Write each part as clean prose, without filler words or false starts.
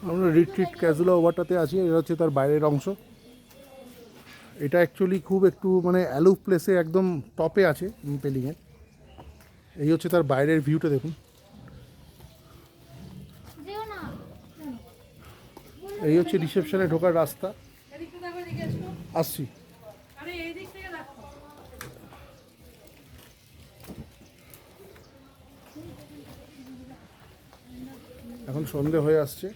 আমরা রিট্রিট ক্যাজুলা ওভারটাতে আছি, এটা হচ্ছে তার বাইরের অংশ। এটা অ্যাকচুয়ালি খুব একটু মানে অ্যালুফ প্লেসে একদম টপে আছে পেলিংয়ে। এই হচ্ছে তার বাইরের ভিউটা দেখুন। এই হচ্ছে রিসেপশনে ঢোকার রাস্তা। আসছি। এখন সন্ধে হয়ে আসছে।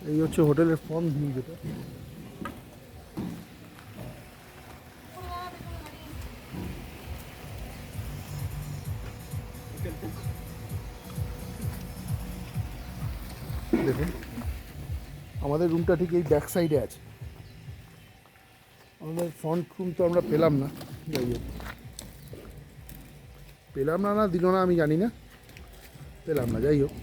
এই হচ্ছে হোটেলের ফ্রন্ট ভিউ যেটা। দেখুন আমাদের রুমটা ঠিক এই ব্যাক সাইডে আছে। আমাদের ফ্রন্ট রুম তো আমরা পেলাম না, যাই হোক পেলাম না, না দিল না আমি জানি না, পেলাম না, যাই হোক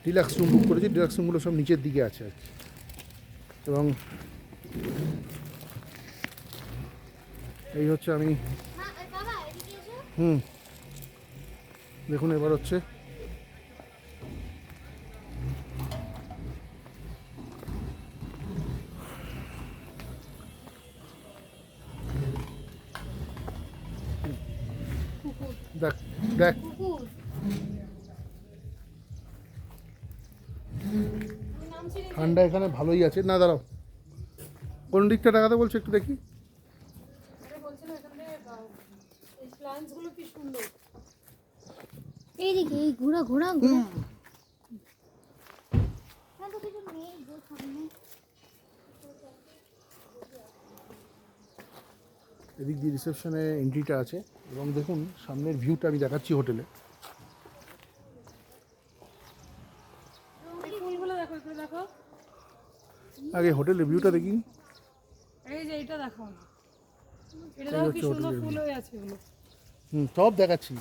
ডিলাক্স রুম বুক করেছি। ডিলাক্স রুমগুলো সব নিচের দিকে আছে আর কি। এবং এই হচ্ছে আমি দেখুন এবার হচ্ছে দেখ দেখ ঠান্ডা এখানে ভালোই আছে। না দাঁড়াও, কোন দিকটা টাকাতে বলছো একটু দেখি। এইদিকে এই ঘোড়া ঘোড়া ঘোড়া এদিক দিয়ে রিসেপশনে এন্ট্রিটা আছে। এবং দেখুন সামনের ভিউটা আমি দেখাচ্ছি হোটেলে। আগে হোটেলের ভিউটা দেখি। এই যে এটা দেখো, এটা দেখো কি সুন্দর ফুল হয়ে আছে এগুলো। সব দেখাচ্ছি।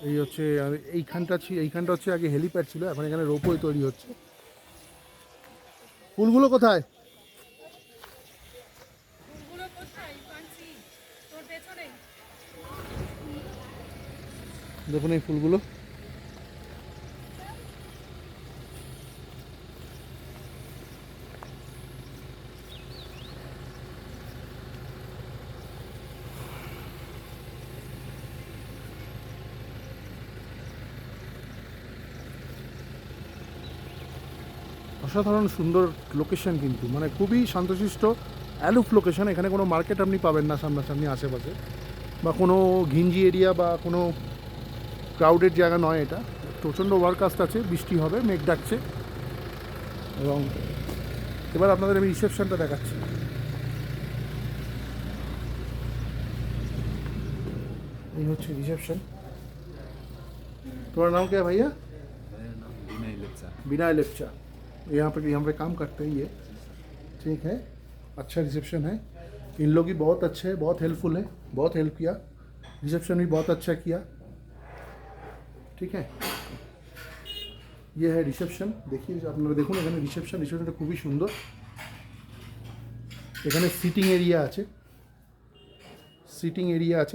এই হচ্ছে এইখানটা হচ্ছে আগে হেলিপ্যাড ছিল, এখন এখানে রোপওয়ে তৈরি হচ্ছে। ফুলগুলো কোথায়? দেখুন এই ফুলগুলো। অসাধারণ সুন্দর লোকেশন, কিন্তু মানে খুবই শান্তশিষ্ট অ্যালুফ লোকেশন। এখানে কোনো মার্কেট আপনি পাবেন না সামনাসামনি আশেপাশে, বা কোনো ঘিঞ্জি এরিয়া বা কোনো ক্রাউডেড জায়গা নয় এটা। প্রচণ্ড ওভারকাস্ট আছে, বৃষ্টি হবে, মেঘ ডাকছে। এবং এবার আপনাদের আমি রিসেপশনটা দেখাচ্ছি। এই হচ্ছে রিসেপশন। तुम्हारा नाम क्या है भैया? बिना लेप्चा। यहाँ पे काम करते हैं ये। ठीक है, अच्छा रिसेप्शन है। इन लोग भी बहुत अच्छे हैं, बहुत हेल्पफुल है, बहुत हेल्प किया। रिसेप्शन भी बहुत अच्छा किया। ठीक है, ये है रिसेप्शन। देखिए আপনারা দেখুন এখানে রিসেপশনটা খুবই সুন্দর। এখানে সিটিং এরিয়া আছে,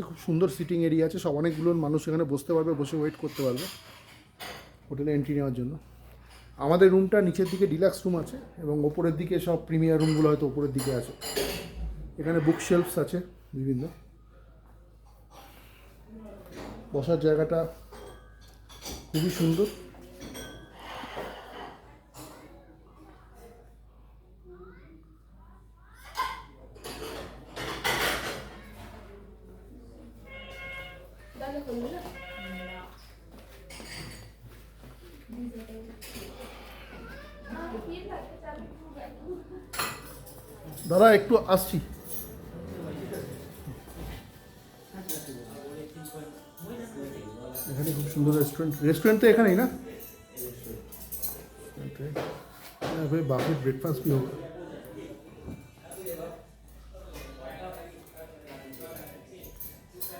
খুব সুন্দর সিটিং এরিয়া আছে। সব অনেকগুলো মানুষ এখানে বসতে পারবে, বসে ওয়েট করতে পারবে হোটেলে এন্ট্রি নেওয়ার জন্য। আমাদের রুমটা নিচের দিকে ডিলাক্স রুম আছে, এবং ওপরের দিকে সব প্রিমিয়ার রুমগুলো হয়তো ওপরের দিকে আছে। এখানে বুক শেলফস আছে বিভিন্ন। বসার জায়গাটা খুবই সুন্দর। দাদা একটু আসছি। এখানে খুব সুন্দর रेस्टोरेंट तो एखाने ही ना। भाई बाकी ब्रेकफास्ट भी होगा।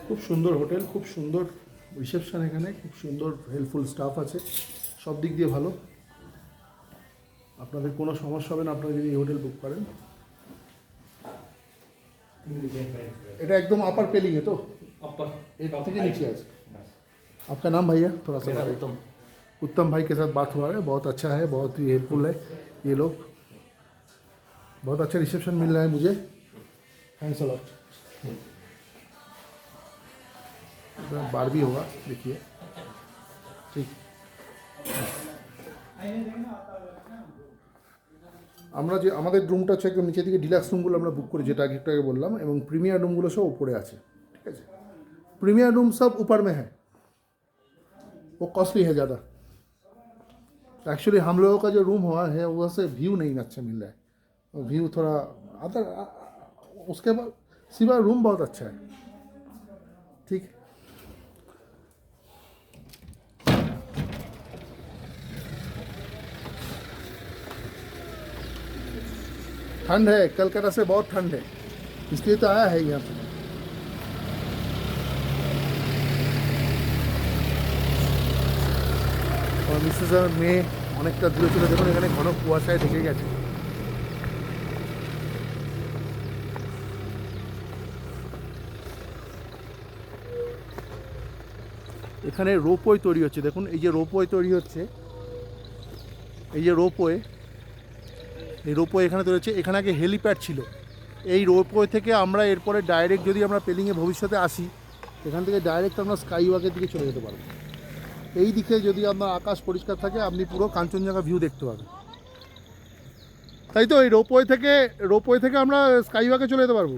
खूब सुंदर होटेल, खूब सुंदर रिसेप्शन, एखाने खूब सुंदर हेल्पफुल स्टाफ আছে। সব দিক দিয়ে ভালো, আপনাদের কোনো সমস্যা হবে না আপনারা যদি এই হোটেল বুক করেন। এটা एकदम अपर पेलिंग है तो अपर एक থেকে नीचे আছে। आपका नाम भैया थोड़ा सा मेरा बताइए। उत्तम। उत्तम भाई के साथ बात हुआ है, बहुत अच्छा है, बहुत ही हेल्पफुल है ये लोग, बहुत अच्छा रिसेप्शन मिल रहा है मुझे, थैंक्स अ लॉट। बार भी होगा देखिए, ঠিক। আমরা যে আমাদের রুমটা হচ্ছে একদম নিচে দিকে ডিলাক্স রুমগুলো আমরা বুক করি, যেটা আগে একটু আগে বললাম, এবং প্রিমিয়ার রুমগুলো সব উপরে আছে, ঠিক আছে। प्रीमियर रूम सब ऊपर में है, वो कॉस्टली है ज़्यादा। एक्चुअली हम लोगों का जो रूम हुआ है वहाँ से व्यू नहीं अच्छा मिल रहा है, व्यू थोड़ा अदर, उसके बाद सिवा रूम बहुत अच्छा है, ठीक। ठंड है, कलकत्ता से बहुत ठंड है, इसलिए तो आया है यहाँ पे। और मिसेस আর মেয়ে অনেকটা দূরে চলে, দেখুন এখানে ঘন কুয়াশায় ঢেকে গেছে। এখানে রোপওয়ে তৈরি হচ্ছে, দেখুন এই যে রোপওয়ে তৈরি হচ্ছে, এই যে রোপওয়ে, এই রোপওয়ে এখানে তৈরি হচ্ছে। এখানে আগে হেলিপ্যাড ছিল, এই রোপওয়ে থেকে আমরা এরপরে ডাইরেক্ট যদি আমরা পেলিংয়ে ভবিষ্যতে আসি, এখান থেকে ডাইরেক্ট আমরা স্কাই ওয়াকের দিকে চলে যেতে পারবো। এই দিকে যদি আপনার আকাশ পরিষ্কার থাকে আপনি পুরো কাঞ্চনজঙ্ঘা ভিউ দেখতে পাবেন, তাই তো। এই রোপওয়ে থেকে আমরা স্কাই ওয়াকে চলে যেতে পারবো।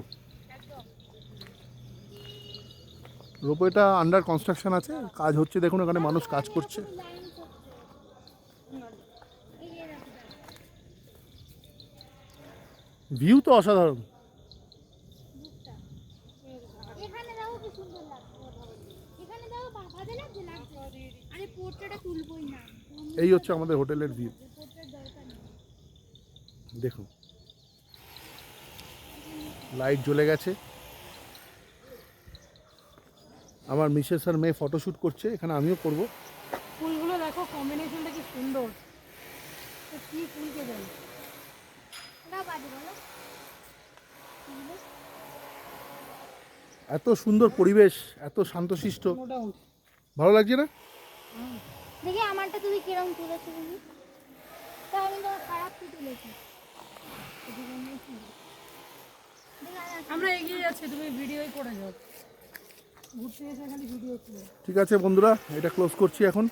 রোপওয়েটা আন্ডার কনস্ট্রাকশন আছে, কাজ হচ্ছে, দেখুন এখানে মানুষ কাজ করছে। ভিউ তো অসাধারণ। এখানে দেখো কি সুন্দর লাগছে, এখানে দেখো বাজে লাগছে লাগছে, আরে পোর্ট্রেটটা তুলবই না, এই হচ্ছে আমাদের হোটেলের ভিউ, পোর্ট্রেট দরকার নেই। দেখুন লাইট জ্বলে গেছে, আমার মিসেস আর মেয়ে ফটোশ্যুট করছে, এখানে আমিও করব। ফুলগুলো দেখো কম্বিনেশনটা কি সুন্দর, তো কি ফুলকে দেয়। ওটা বাজে বলো, এত সুন্দর পরিবেশ, এত শান্তশিষ্ট, নো ডাউট। ভালো লাগছে না? দেখি আমারটা তুমি কিরকম তুলেছো তুমি, তা আমি তো খারাপ কি তুলেছি। আমরা এগিয়ে যাচ্ছি, তুমি ভিডিওই করে যাও, ঘুরতে এসে খালি ভিডিও ছিল। ঠিক আছে বন্ধুরা, এটা ক্লোজ করছি এখন।